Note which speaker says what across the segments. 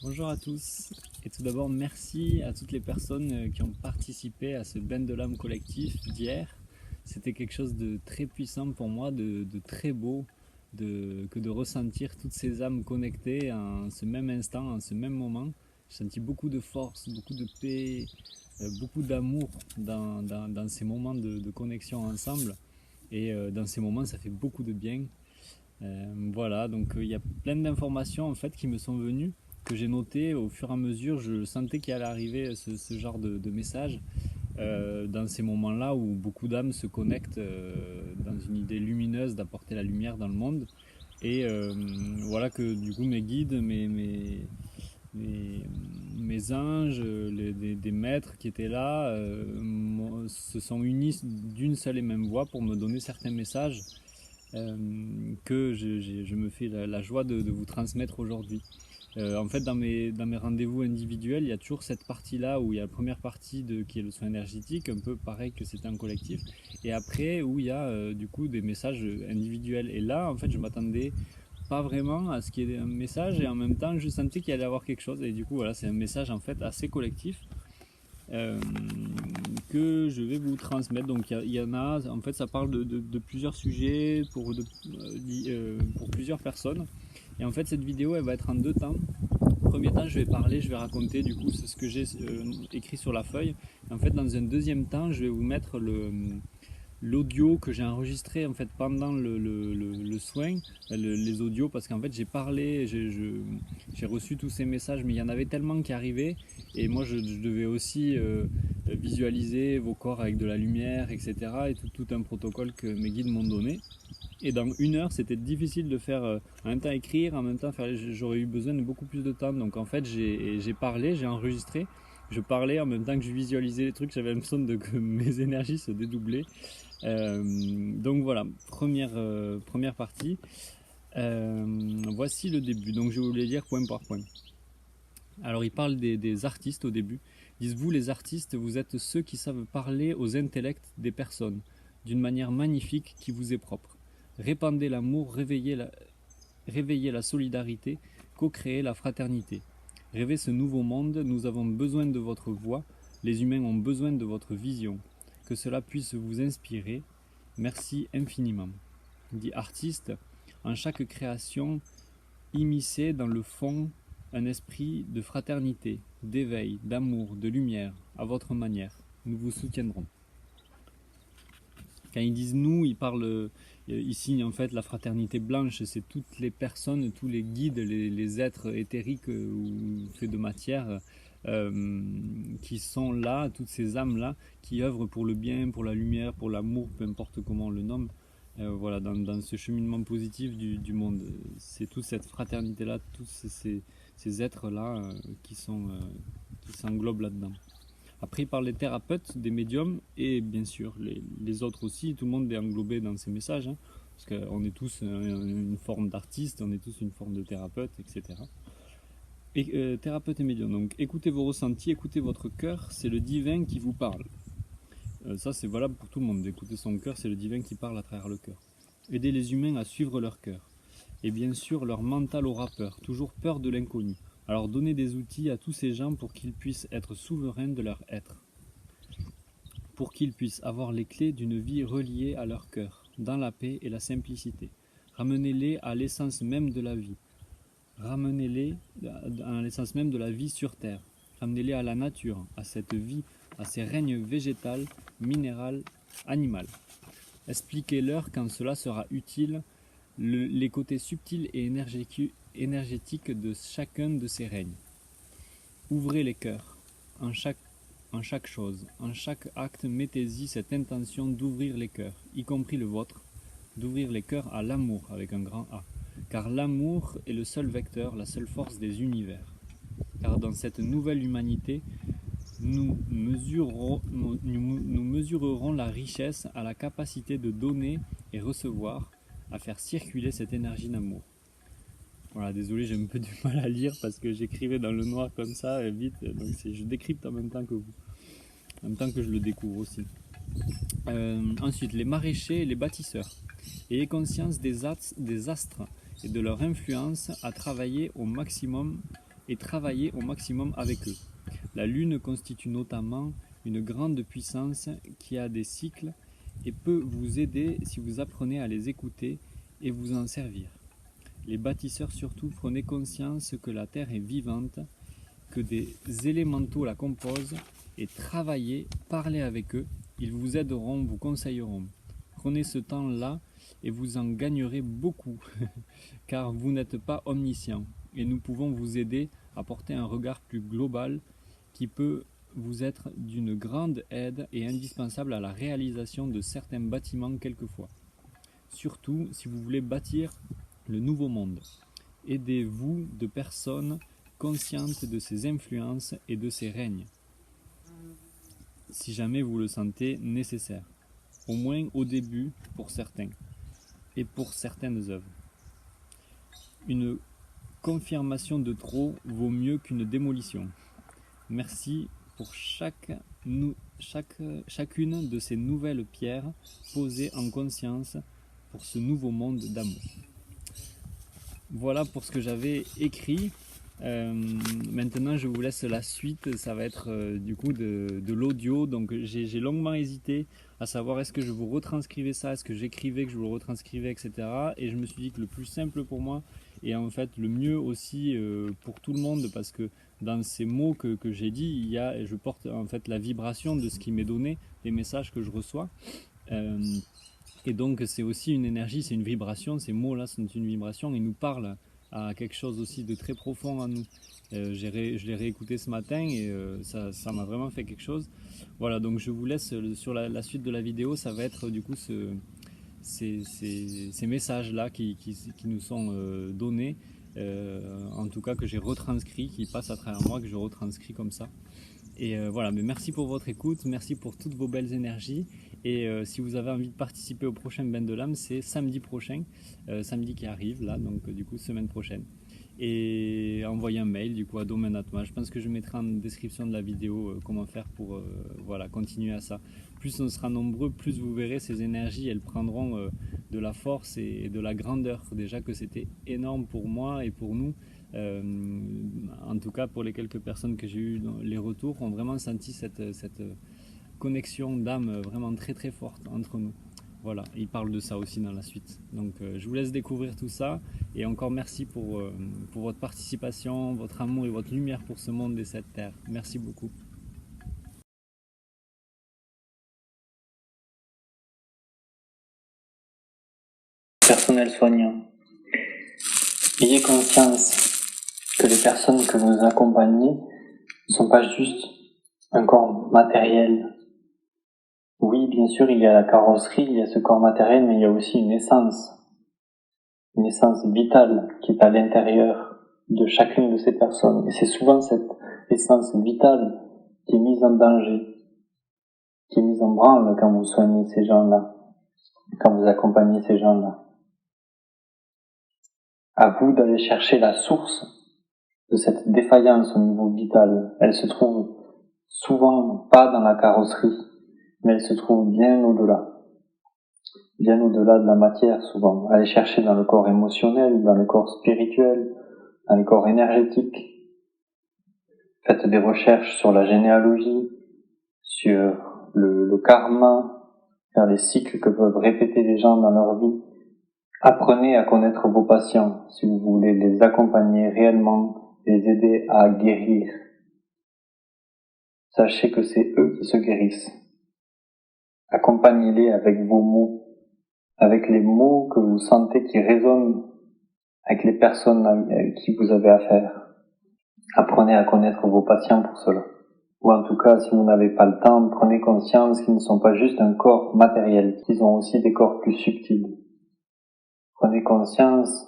Speaker 1: Bonjour à tous et tout d'abord merci à toutes les personnes qui ont participé à ce bain de l'âme collectif d'hier. C'était quelque chose de très puissant pour moi, de très beau, que de ressentir toutes ces âmes connectées en ce même instant, en ce même moment. J'ai senti beaucoup de force, beaucoup de paix, beaucoup d'amour dans ces moments de connexion ensemble. Et dans ces moments, ça fait beaucoup de bien. Voilà, donc il y a plein d'informations en fait qui me sont venues, que j'ai notées au fur et à mesure. Je sentais qu'il allait arriver ce genre de message dans ces moments-là où beaucoup d'âmes se connectent dans une idée lumineuse d'apporter la lumière dans le monde. Et voilà que du coup mes guides, mes, mes anges, des maîtres qui étaient là se sont unis d'une seule et même voix pour me donner certains messages que je me fais la joie de vous transmettre aujourd'hui. En fait, dans mes rendez-vous individuels, il y a toujours cette partie-là où il y a la première partie qui est le soin énergétique, un peu pareil que c'était en collectif, et après où il y a du coup des messages individuels. Et là, en fait, je m'attendais pas vraiment à ce qu'il y ait un message, et en même temps, je sentais qu'il allait y avoir quelque chose. Et du coup, voilà, c'est un message en fait assez collectif. Euh, que je vais vous transmettre. Donc il y en a, en fait ça parle de plusieurs sujets pour plusieurs personnes. Et en fait cette vidéo elle va être en deux temps. Premier temps je vais parler, je vais raconter du coup ce que j'ai écrit sur la feuille. Et en fait dans un deuxième temps je vais vous mettre l'audio que j'ai enregistré en fait pendant le soin, les audios, parce qu'en fait j'ai parlé, j'ai reçu tous ces messages, mais il y en avait tellement qui arrivaient, et moi je devais aussi visualiser vos corps avec de la lumière, etc. Et tout un protocole que mes guides m'ont donné. Et dans une heure, c'était difficile de faire en même temps écrire, en même temps faire. J'aurais eu besoin de beaucoup plus de temps. Donc en fait, j'ai parlé, j'ai enregistré. Je parlais en même temps que je visualisais les trucs. J'avais l'impression que mes énergies se dédoublaient. Donc voilà, première partie. Voici le début. Donc je vais vous les lire point par point. Alors il parle des artistes au début. Ils disent vous les artistes, vous êtes ceux qui savent parler aux intellects des personnes d'une manière magnifique qui vous est propre. Répandez l'amour, réveillez la solidarité, co-créez la fraternité. Rêvez ce nouveau monde, nous avons besoin de votre voix, les humains ont besoin de votre vision. Que cela puisse vous inspirer. Merci infiniment. Dit artiste, en chaque création, immiscez dans le fond un esprit de fraternité, d'éveil, d'amour, de lumière, à votre manière. Nous vous soutiendrons. Quand ils disent nous, ils parlent ici en fait la fraternité blanche, c'est toutes les personnes, tous les guides, les êtres éthériques ou faits de matière qui sont là, toutes ces âmes-là, qui œuvrent pour le bien, pour la lumière, pour l'amour, peu importe comment on le nomme. Voilà, dans ce cheminement positif du monde. C'est toute cette fraternité-là, tous ces êtres-là qui s'englobent là-dedans. Après, il parle des thérapeutes, des médiums et bien sûr les autres aussi. Tout le monde est englobé dans ces messages, hein, parce qu'on est tous une forme d'artiste, on est tous une forme de thérapeute, etc. Et thérapeute et médium. Donc écoutez vos ressentis, écoutez votre cœur, c'est le divin qui vous parle. Ça c'est valable pour tout le monde. D'écouter son cœur, c'est le divin qui parle à travers le cœur. Aidez les humains à suivre leur cœur. Et bien sûr, leur mental aura peur, toujours peur de l'inconnu. Alors donnez des outils à tous ces gens pour qu'ils puissent être souverains de leur être. Pour qu'ils puissent avoir les clés d'une vie reliée à leur cœur, dans la paix et la simplicité. Ramenez-les à l'essence même de la vie. Ramenez-les à l'essence même de la vie sur Terre. Ramenez-les à la nature, à cette vie, à ces règnes végétal, minéral, animal. Expliquez-leur quand cela sera utile les côtés subtils et énergétiques de chacun de ces règnes. Ouvrez les cœurs en chaque chose, en chaque acte, mettez-y cette intention d'ouvrir les cœurs, y compris le vôtre, d'ouvrir les cœurs à l'amour avec un grand A. Car l'amour est le seul vecteur, la seule force des univers. Car dans cette nouvelle humanité, nous mesurerons la richesse à la capacité de donner et recevoir, à faire circuler cette énergie d'amour. Voilà, désolé, j'ai un peu du mal à lire parce que j'écrivais dans le noir comme ça, vite, donc je décrypte en même temps que vous, en même temps que je le découvre aussi. Ensuite, les maraîchers et les bâtisseurs. Ayez conscience des astres et de leur influence à travailler au maximum et travailler au maximum avec eux. La Lune constitue notamment une grande puissance qui a des cycles et peut vous aider si vous apprenez à les écouter et vous en servir. Les bâtisseurs surtout, prenez conscience que la Terre est vivante, que des élémentaux la composent et travaillez, parlez avec eux, ils vous aideront, vous conseilleront. Prenez ce temps-là et vous en gagnerez beaucoup, car vous n'êtes pas omniscient et nous pouvons vous aider à porter un regard plus global qui peut vous être d'une grande aide et indispensable à la réalisation de certains bâtiments quelquefois. Surtout si vous voulez bâtir le nouveau monde. Aidez-vous de personnes conscientes de ses influences et de ses règnes, si jamais vous le sentez nécessaire, au moins au début pour certains et pour certaines œuvres. Une confirmation de trop vaut mieux qu'une démolition. Merci pour chacune de ces nouvelles pierres posées en conscience pour ce nouveau monde d'amour. Voilà pour ce que j'avais écrit. Maintenant je vous laisse la suite, ça va être du coup de l'audio. Donc j'ai longuement hésité à savoir est-ce que je vous retranscrivais ça, est-ce que j'écrivais, que je vous le retranscrivais, etc. Et je me suis dit que le plus simple pour moi et en fait le mieux aussi pour tout le monde, parce que dans ces mots que j'ai dit, je porte en fait la vibration de ce qui m'est donné, les messages que je reçois. Et donc c'est aussi une énergie, c'est une vibration, ces mots-là sont une vibration, ils nous parlent à quelque chose aussi de très profond en nous. Je l'ai réécouté ce matin et ça m'a vraiment fait quelque chose. Voilà, donc je vous laisse sur la suite de la vidéo, ça va être du coup ces messages-là qui nous sont donnés, en tout cas que j'ai retranscrit, qui passent à travers moi, que je retranscris comme ça. Et voilà, mais merci pour votre écoute, merci pour toutes vos belles énergies. Et si vous avez envie de participer au prochain Bain de l'âme, c'est samedi prochain, samedi qui arrive là, donc du coup semaine prochaine. Et envoyez un mail du coup à Domaine@moi. Je pense que je mettrai en description de la vidéo comment faire pour voilà, continuer à ça. Plus on sera nombreux, plus vous verrez ces énergies, elles prendront de la force et de la grandeur. Déjà que c'était énorme pour moi et pour nous. En tout cas pour les quelques personnes que j'ai eues, les retours ont vraiment senti cette connexion d'âme vraiment très très forte entre nous. Voilà, il parle de ça aussi dans la suite. Donc je vous laisse découvrir tout ça et encore merci pour votre participation, votre amour et votre lumière pour ce monde et cette terre. Merci beaucoup.
Speaker 2: Personnel soignant. Ayez conscience que les personnes que vous accompagnez ne sont pas juste un corps matériel. Oui, bien sûr, il y a la carrosserie, il y a ce corps matériel, mais il y a aussi une essence vitale qui est à l'intérieur de chacune de ces personnes. Et c'est souvent cette essence vitale qui est mise en danger, qui est mise en branle quand vous soignez ces gens-là, quand vous accompagnez ces gens-là. À vous d'aller chercher la source de cette défaillance au niveau vital. Elle se trouve souvent pas dans la carrosserie, mais elle se trouve bien au-delà de la matière souvent. Aller chercher dans le corps émotionnel, dans le corps spirituel, dans le corps énergétique. Faites des recherches sur la généalogie, sur le karma, sur les cycles que peuvent répéter les gens dans leur vie. Apprenez à connaître vos patients si vous voulez les accompagner réellement, les aider à guérir. Sachez que c'est eux qui se guérissent. Accompagnez-les avec vos mots, avec les mots que vous sentez qui résonnent avec les personnes avec qui vous avez affaire. Apprenez à connaître vos patients pour cela. Ou en tout cas, si vous n'avez pas le temps, prenez conscience qu'ils ne sont pas juste un corps matériel, qu'ils ont aussi des corps plus subtils. Prenez conscience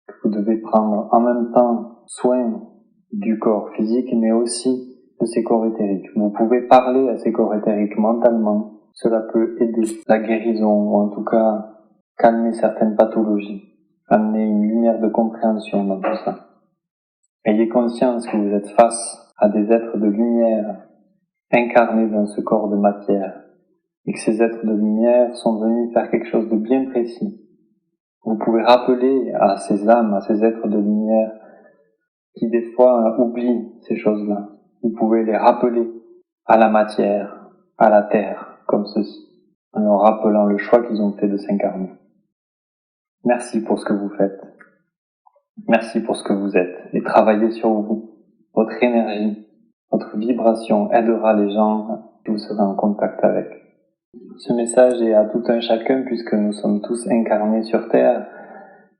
Speaker 2: que vous devez prendre en même temps soin du corps physique, mais aussi de ces corps éthériques. Vous pouvez parler à ces corps éthériques mentalement. Cela peut aider la guérison, ou en tout cas calmer certaines pathologies, amener une lumière de compréhension dans tout ça. Ayez conscience que vous êtes face à des êtres de lumière incarnés dans ce corps de matière, et que ces êtres de lumière sont venus faire quelque chose de bien précis. Vous pouvez rappeler à ces âmes, à ces êtres de lumière, qui des fois oublient ces choses-là, vous pouvez les rappeler à la matière, à la terre, comme ceci, en leur rappelant le choix qu'ils ont fait de s'incarner. Merci pour ce que vous faites. Merci pour ce que vous êtes. Et travaillez sur vous. Votre énergie, votre vibration aidera les gens que vous serez en contact avec. Ce message est à tout un chacun puisque nous sommes tous incarnés sur Terre.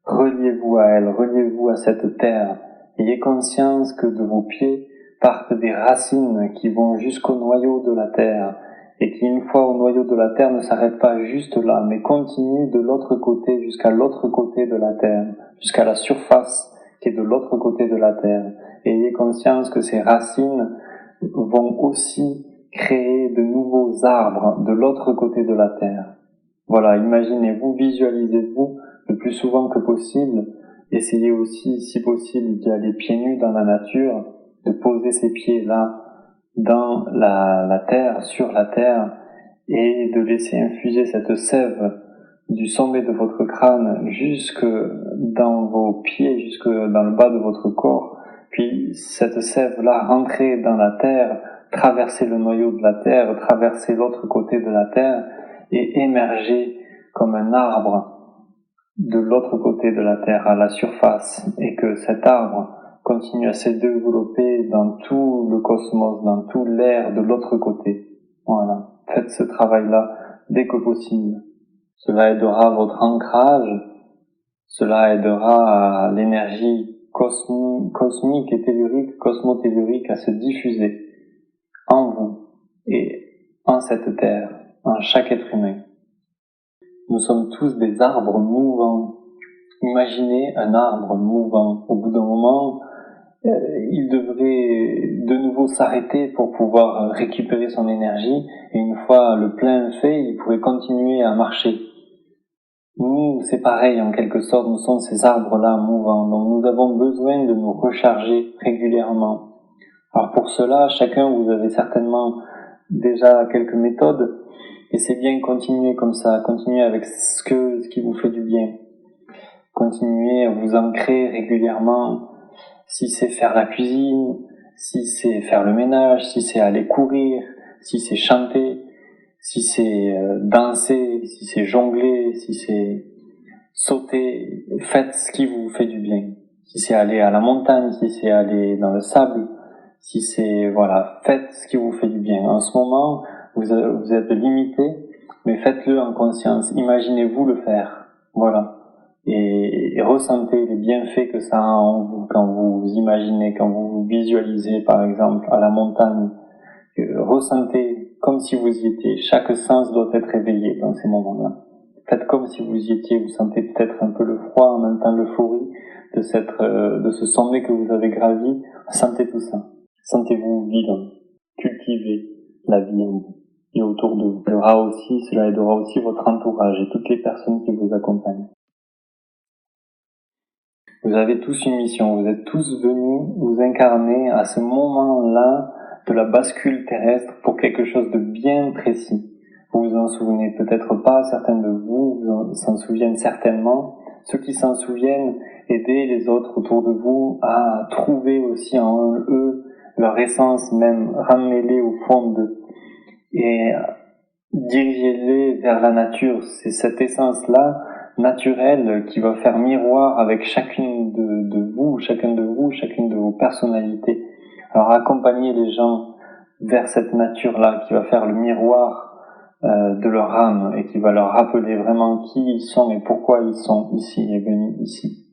Speaker 2: Reliez-vous à elle, reliez-vous à cette Terre. Ayez conscience que de vos pieds partent des racines qui vont jusqu'au noyau de la Terre et qui, une fois au noyau de la Terre, ne s'arrêtent pas juste là, mais continuent de l'autre côté jusqu'à l'autre côté de la Terre, jusqu'à la surface qui est de l'autre côté de la Terre. Et ayez conscience que ces racines vont aussi créer de nouveaux arbres de l'autre côté de la Terre. Voilà, imaginez-vous, visualisez-vous le plus souvent que possible. Essayez aussi, si possible, d'y aller pieds nus dans la nature, de poser ses pieds là, dans la terre, sur la terre, et de laisser infuser cette sève du sommet de votre crâne jusque dans vos pieds, jusque dans le bas de votre corps, puis cette sève-là rentrer dans la terre, traverser le noyau de la terre, traverser l'autre côté de la terre, et émerger comme un arbre de l'autre côté de la terre à la surface, et que cet arbre continue à se développer dans tout le cosmos, dans tout l'air de l'autre côté. Voilà. Faites ce travail-là dès que possible. Cela aidera votre ancrage, cela aidera à l'énergie cosmique et tellurique, cosmotellurique à se diffuser en vous et en cette terre, en chaque être humain. Nous sommes tous des arbres mouvants. Imaginez un arbre mouvant. Au bout d'un moment, il devrait de nouveau s'arrêter pour pouvoir récupérer son énergie, et une fois le plein fait, il pourrait continuer à marcher. Nous, c'est pareil en quelque sorte, nous sommes ces arbres-là mouvants, donc nous avons besoin de nous recharger régulièrement. Alors pour cela, chacun, vous avez certainement déjà quelques méthodes, et c'est bien continuer comme ça, continuer avec ce qui vous fait du bien. Continuez à vous ancrer régulièrement, si c'est faire la cuisine, si c'est faire le ménage, si c'est aller courir, si c'est chanter, si c'est danser, si c'est jongler, si c'est sauter, faites ce qui vous fait du bien. Si c'est aller à la montagne, si c'est aller dans le sable, si c'est, voilà, faites ce qui vous fait du bien. En ce moment, vous êtes limité, mais faites-le en conscience, imaginez-vous le faire, voilà. Et ressentez les bienfaits que ça a en vous quand vous imaginez, quand vous vous visualisez par exemple à la montagne. Ressentez comme si vous y étiez. Chaque sens doit être éveillé dans ces moments-là. Faites comme si vous y étiez. Vous sentez peut-être un peu le froid, en même temps l'euphorie de ce sommet que vous avez gravi. Sentez tout ça. Sentez-vous vivre. Cultivez la vie en vous et autour de vous. Cela aidera aussi votre entourage et toutes les personnes qui vous accompagnent. Vous avez tous une mission, vous êtes tous venus vous incarner à ce moment-là de la bascule terrestre pour quelque chose de bien précis. Vous vous en souvenez peut-être pas, certains de vous s'en souviennent certainement. Ceux qui s'en souviennent, aidez les autres autour de vous à trouver aussi en eux leur essence même, ramenez-les au fond d'eux et dirigez-les vers la nature. C'est cette essence-là naturelle qui va faire miroir avec chacun de vos personnalités. Alors accompagnez les gens vers cette nature-là qui va faire le miroir de leur âme et qui va leur rappeler vraiment qui ils sont et pourquoi ils sont ici et venus ici.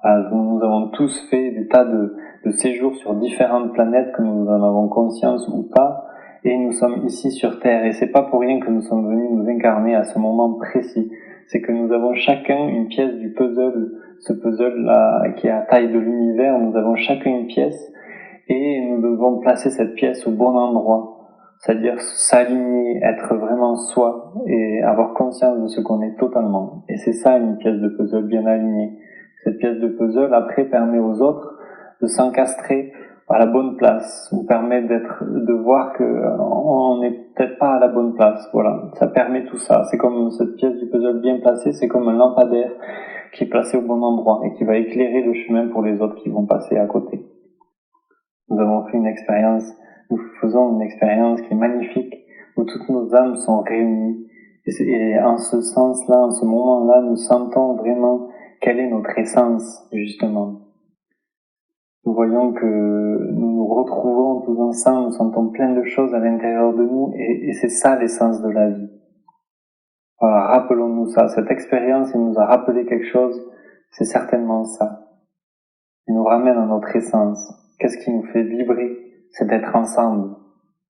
Speaker 2: Alors, nous avons tous fait des tas de séjours sur différentes planètes, que nous en avons conscience ou pas, et nous sommes ici sur Terre, et c'est pas pour rien que nous sommes venus nous incarner à ce moment précis. C'est que nous avons chacun une pièce du puzzle, ce puzzle-là qui est à taille de l'univers, nous avons chacun une pièce, et nous devons placer cette pièce au bon endroit, c'est-à-dire s'aligner, être vraiment soi, et avoir conscience de ce qu'on est totalement. Et c'est ça une pièce de puzzle bien alignée. Cette pièce de puzzle, après, permet aux autres de s'encastrer à la bonne place, vous permet de voir que on n'est peut-être pas à la bonne place. Voilà, ça permet tout ça. C'est comme cette pièce du puzzle bien placée, c'est comme un lampadaire qui est placé au bon endroit et qui va éclairer le chemin pour les autres qui vont passer à côté. Nous faisons une expérience qui est magnifique, où toutes nos âmes sont réunies. Et en ce sens-là, en ce moment-là, nous sentons vraiment quelle est notre essence, justement. Nous voyons que nous nous retrouvons tous ensemble, nous sentons plein de choses à l'intérieur de nous, et c'est ça l'essence de la vie. Voilà, rappelons-nous ça. Cette expérience, elle nous a rappelé quelque chose, c'est certainement ça. Il nous ramène à notre essence. Qu'est-ce qui nous fait vibrer? C'est d'être ensemble.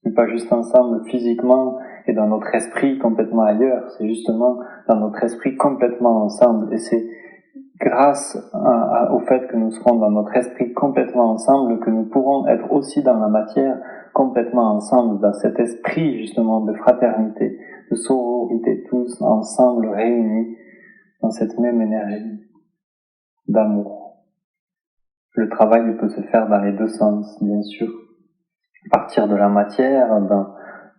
Speaker 2: Et pas juste ensemble physiquement et dans notre esprit complètement ailleurs, c'est justement dans notre esprit complètement ensemble. Et c'est grâce au fait que nous serons dans notre esprit complètement ensemble que nous pourrons être aussi dans la matière complètement ensemble, dans cet esprit justement de fraternité, de sororité, tous ensemble réunis dans cette même énergie d'amour. Le travail peut se faire dans les deux sens, bien sûr. Partir de la matière, dans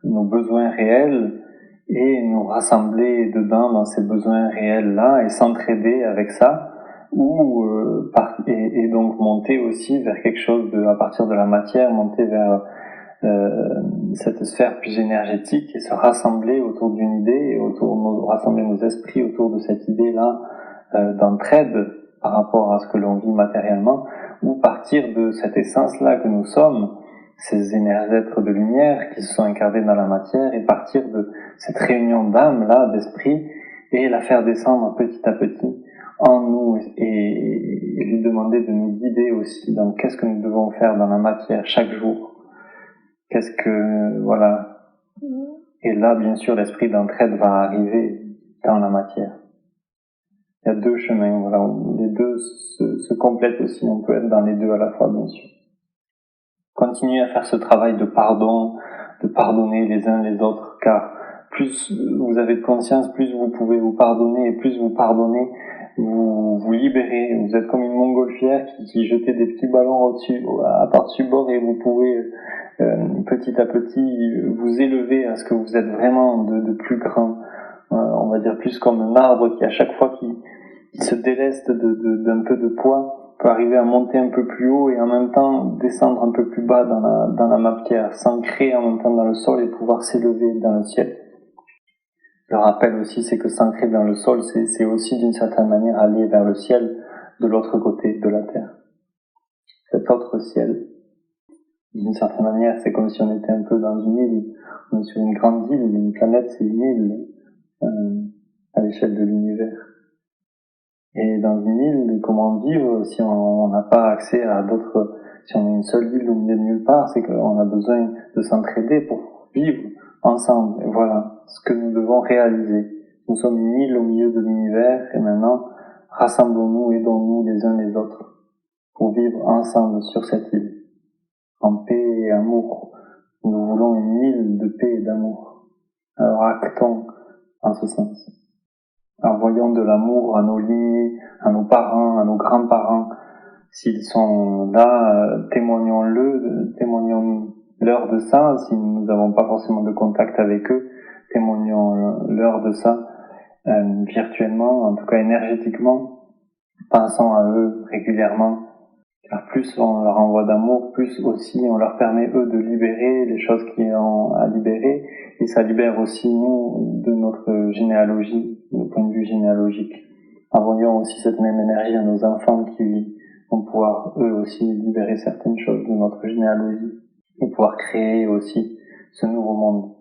Speaker 2: nos besoins réels, et nous rassembler dedans dans ces besoins réels-là, et s'entraider avec ça, et donc monter aussi vers quelque chose à partir de la matière, monter vers cette sphère plus énergétique, et se rassembler autour d'une idée, rassembler nos esprits autour de cette idée-là d'entraide par rapport à ce que l'on vit matériellement, ou partir de cette essence-là que nous sommes, ces êtres de lumière qui se sont incarnés dans la matière, et partir de cette réunion d'âme-là, d'esprit, et la faire descendre petit à petit en nous, et lui demander de nous guider aussi dans qu'est-ce que nous devons faire dans la matière chaque jour. Voilà. Et là, bien sûr, l'esprit d'entraide va arriver dans la matière. Il y a deux chemins, voilà, où les deux se complètent aussi, on peut être dans les deux à la fois, bien sûr. Continuez à faire ce travail de pardon, de pardonner les uns les autres, car plus vous avez de conscience, plus vous pouvez vous pardonner, et plus vous pardonnez, vous vous libérez. Vous êtes comme une montgolfière qui jetait des petits ballons au-dessus, à par-dessus bord, et vous pouvez petit à petit vous élever à ce que vous êtes vraiment de plus grand. On va dire plus comme un arbre qui à chaque fois qui se déleste d'un peu de poids peut arriver à monter un peu plus haut et en même temps descendre un peu plus bas dans la matière, s'ancrer en même temps dans le sol et pouvoir s'élever dans le ciel. Le rappel aussi, c'est que s'ancrer dans le sol, c'est aussi d'une certaine manière aller vers le ciel de l'autre côté de la terre. Cet autre ciel, d'une certaine manière, c'est comme si on était un peu dans une île, on est sur une grande île, une planète c'est une île à l'échelle de l'univers. Et dans une île, comment vivre si on n'a pas accès à d'autres, si on est une seule île au milieu de nulle part, c'est qu'on a besoin de s'entraider pour vivre ensemble. Et voilà ce que nous devons réaliser. Nous sommes une île au milieu de l'univers et maintenant, rassemblons-nous, aidons-nous les uns les autres pour vivre ensemble sur cette île, en paix et amour. Nous voulons une île de paix et d'amour. Alors actons en ce sens. Envoyons de l'amour à nos lignées, à nos parents, à nos grands-parents. S'ils sont là, témoignons-leur de ça. Si nous n'avons pas forcément de contact avec eux, témoignons-leur de ça virtuellement, en tout cas énergétiquement. Pensons à eux régulièrement. Car plus on leur envoie d'amour, plus aussi on leur permet eux de libérer les choses qu'ils ont à libérer, et ça libère aussi nous de notre généalogie, de point de vue généalogique. Envoyons aussi cette même énergie à nos enfants qui vont pouvoir eux aussi libérer certaines choses de notre généalogie et pouvoir créer aussi ce nouveau monde.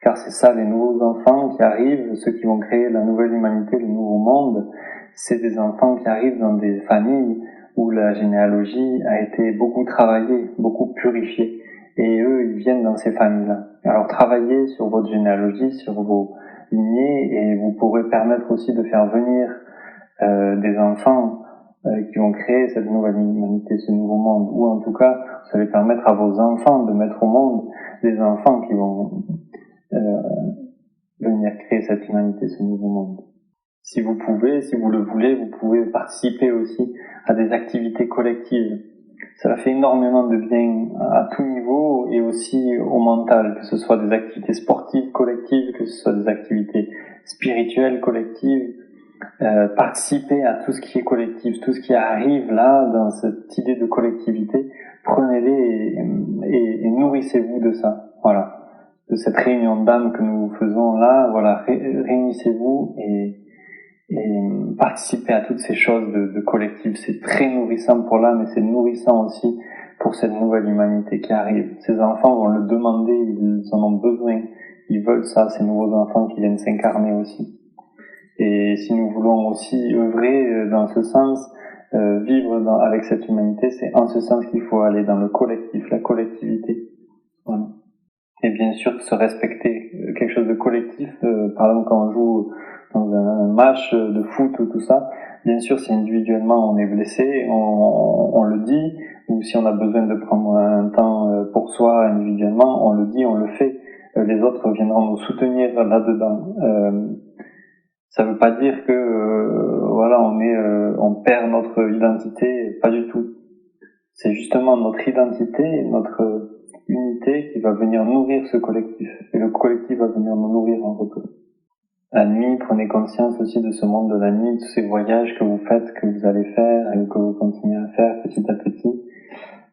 Speaker 2: Car c'est ça, les nouveaux enfants qui arrivent, ceux qui vont créer la nouvelle humanité, le nouveau monde, c'est des enfants qui arrivent dans des familles où la généalogie a été beaucoup travaillée, beaucoup purifiée. Et eux, ils viennent dans ces familles-là. Alors travaillez sur votre généalogie, sur vos lignées, et vous pourrez permettre aussi de faire venir des enfants qui vont créer cette nouvelle humanité, ce nouveau monde. Ou en tout cas, vous allez permettre à vos enfants de mettre au monde des enfants qui vont venir créer cette humanité, ce nouveau monde. Si vous pouvez, si vous le voulez, vous pouvez participer aussi à des activités collectives. Cela fait énormément de bien à tout niveau et aussi au mental, que ce soit des activités sportives collectives, que ce soit des activités spirituelles collectives. Participer à tout ce qui est collectif, tout ce qui arrive là dans cette idée de collectivité, prenez-les et nourrissez-vous de ça. Voilà, de cette réunion d'âme que nous faisons là. Voilà, réunissez-vous et participez à toutes ces choses de collectif. C'est très nourrissant pour l'âme et c'est nourrissant aussi pour cette nouvelle humanité qui arrive. Ces enfants vont le demander, ils en ont besoin, ils veulent ça, ces nouveaux enfants qui viennent s'incarner aussi. Et si nous voulons aussi œuvrer dans ce sens, vivre avec cette humanité, c'est en ce sens qu'il faut aller dans le collectif, la collectivité. Voilà. Et bien sûr, se respecter, quelque chose de collectif, par exemple quand on joue dans un match de foot ou tout ça, bien sûr si individuellement on est blessé, on le dit, ou si on a besoin de prendre un temps pour soi individuellement, on le dit, on le fait. Les autres viendront nous soutenir là-dedans. Ça veut pas dire que voilà on perd notre identité, pas du tout. C'est justement notre identité, notre unité qui va venir nourrir ce collectif, et le collectif va venir nous nourrir en retour. La nuit, prenez conscience aussi de ce monde de la nuit, de tous ces voyages que vous faites, que vous allez faire et que vous continuez à faire petit à petit.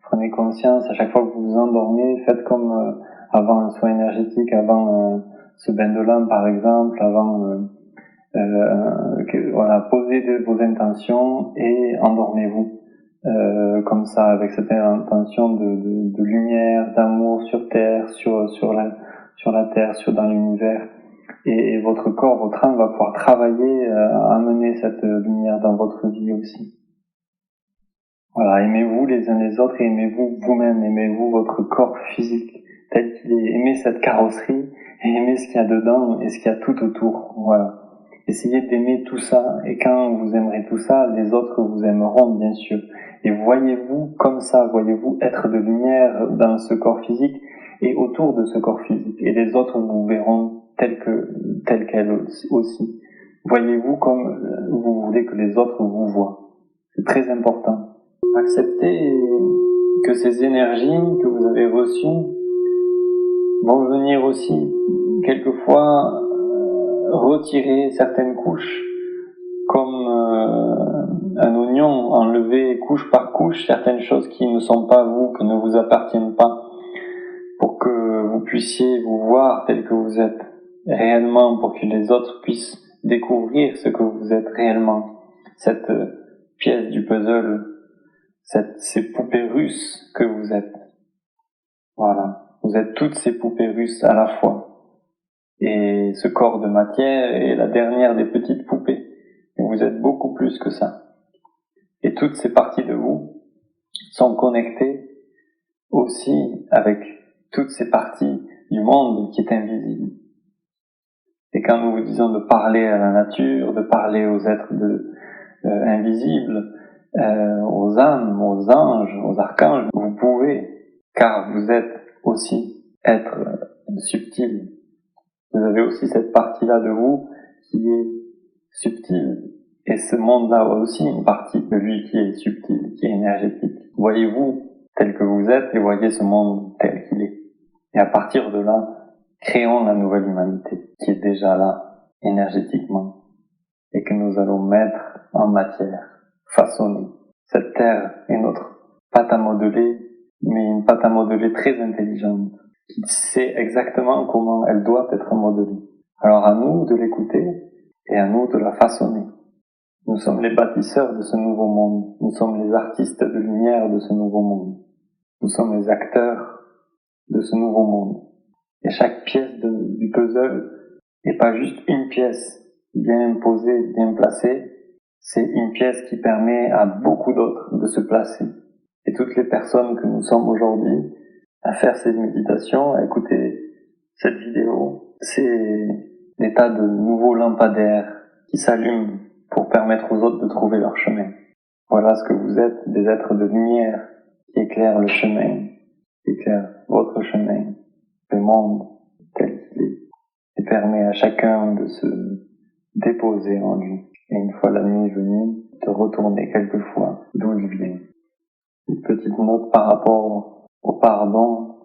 Speaker 2: Prenez conscience, à chaque fois que vous vous endormez, faites comme avant un soin énergétique, avant ce bain de l'âme par exemple, avant voilà, posez vos intentions et endormez-vous comme ça, avec cette intention de lumière, d'amour sur terre, sur la terre, dans l'univers. Et votre corps, votre âme va pouvoir travailler à amener cette lumière dans votre vie aussi. Voilà, aimez-vous les uns les autres et aimez-vous vous-même, aimez-vous votre corps physique tel qu'il est, aimez cette carrosserie et aimez ce qu'il y a dedans et ce qu'il y a tout autour. Voilà. Essayez d'aimer tout ça, et quand vous aimerez tout ça, les autres vous aimeront bien sûr. Et voyez-vous comme ça, voyez-vous être de lumière dans ce corps physique et autour de ce corps physique, et les autres vous verront tel qu'elles aussi. Voyez-vous comme vous voulez que les autres vous voient. C'est très important. Acceptez que ces énergies que vous avez reçues vont venir aussi quelquefois retirer certaines couches, comme un oignon, enlever couche par couche certaines choses qui ne sont pas vous, qui ne vous appartiennent pas, pour que vous puissiez vous voir tel que vous êtes réellement, pour que les autres puissent découvrir ce que vous êtes réellement, cette pièce du puzzle, ces poupées russes que vous êtes. Voilà, vous êtes toutes ces poupées russes à la fois. Et ce corps de matière est la dernière des petites poupées. Et vous êtes beaucoup plus que ça. Et toutes ces parties de vous sont connectées aussi avec toutes ces parties du monde qui est invisible. Et quand nous vous disons de parler à la nature, de parler aux êtres invisibles, aux âmes, aux anges, aux archanges, vous pouvez, car vous êtes aussi être subtil. Vous avez aussi cette partie-là de vous qui est subtile. Et ce monde-là a aussi une partie de lui qui est subtile, qui est énergétique. Voyez-vous tel que vous êtes et voyez ce monde tel qu'il est. Et à partir de là, créons la nouvelle humanité qui est déjà là, énergétiquement, et que nous allons mettre en matière, façonner. Cette terre est notre pâte à modeler, mais une pâte à modeler très intelligente, qui sait exactement comment elle doit être modelée. Alors à nous de l'écouter et à nous de la façonner. Nous sommes les bâtisseurs de ce nouveau monde. Nous sommes les artistes de lumière de ce nouveau monde. Nous sommes les acteurs de ce nouveau monde. Et chaque pièce du puzzle n'est pas juste une pièce bien posée, bien placée. C'est une pièce qui permet à beaucoup d'autres de se placer. Et toutes les personnes que nous sommes aujourd'hui à faire cette méditation, à écouter cette vidéo, c'est des tas de nouveaux lampadaires qui s'allument pour permettre aux autres de trouver leur chemin. Voilà ce que vous êtes, des êtres de lumière qui éclairent le chemin, qui éclairent votre chemin, le monde tel qu'il est, et permet à chacun de se déposer en lui. Et une fois la nuit venue, de retourner quelquefois d'où il vient. Une petite note par rapport au pardon.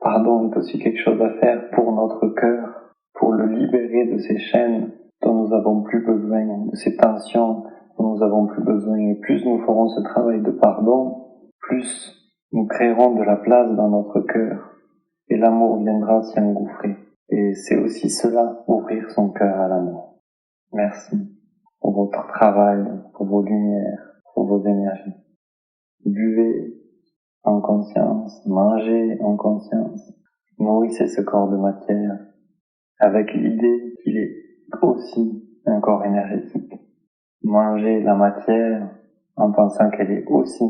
Speaker 2: Pardon est aussi quelque chose à faire pour notre cœur, pour le libérer de ces chaînes dont nous avons plus besoin, de ces tensions dont nous avons plus besoin. Et plus nous ferons ce travail de pardon, plus nous créerons de la place dans notre cœur et l'amour viendra s'y engouffrer. Et c'est aussi cela, ouvrir son cœur à l'amour. Merci pour votre travail, pour vos lumières, pour vos énergies. Buvez en conscience, mangez en conscience, nourrissez ce corps de matière avec l'idée qu'il est aussi un corps énergétique. Mangez la matière en pensant qu'elle est aussi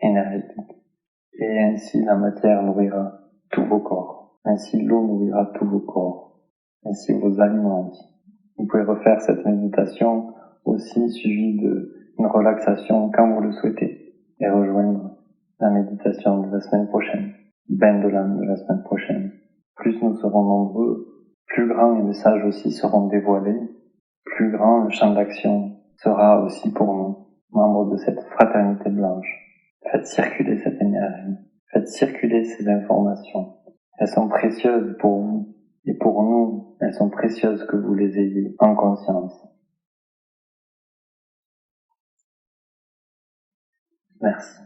Speaker 2: énergétique. Et ainsi la matière nourrira tous vos corps. Ainsi l'eau nourrira tous vos corps. Ainsi vos aliments aussi. Vous pouvez refaire cette méditation aussi suivie d'une relaxation quand vous le souhaitez et rejoindre la méditation de la semaine prochaine, bain de l'âme de la semaine prochaine. Plus nous serons nombreux, plus grands les messages aussi seront dévoilés, plus grand le champ d'action sera aussi pour nous, membres de cette fraternité blanche. Faites circuler cette énergie, faites circuler ces informations. Elles sont précieuses pour vous et pour nous, elles sont précieuses que vous les ayez en conscience. Merci.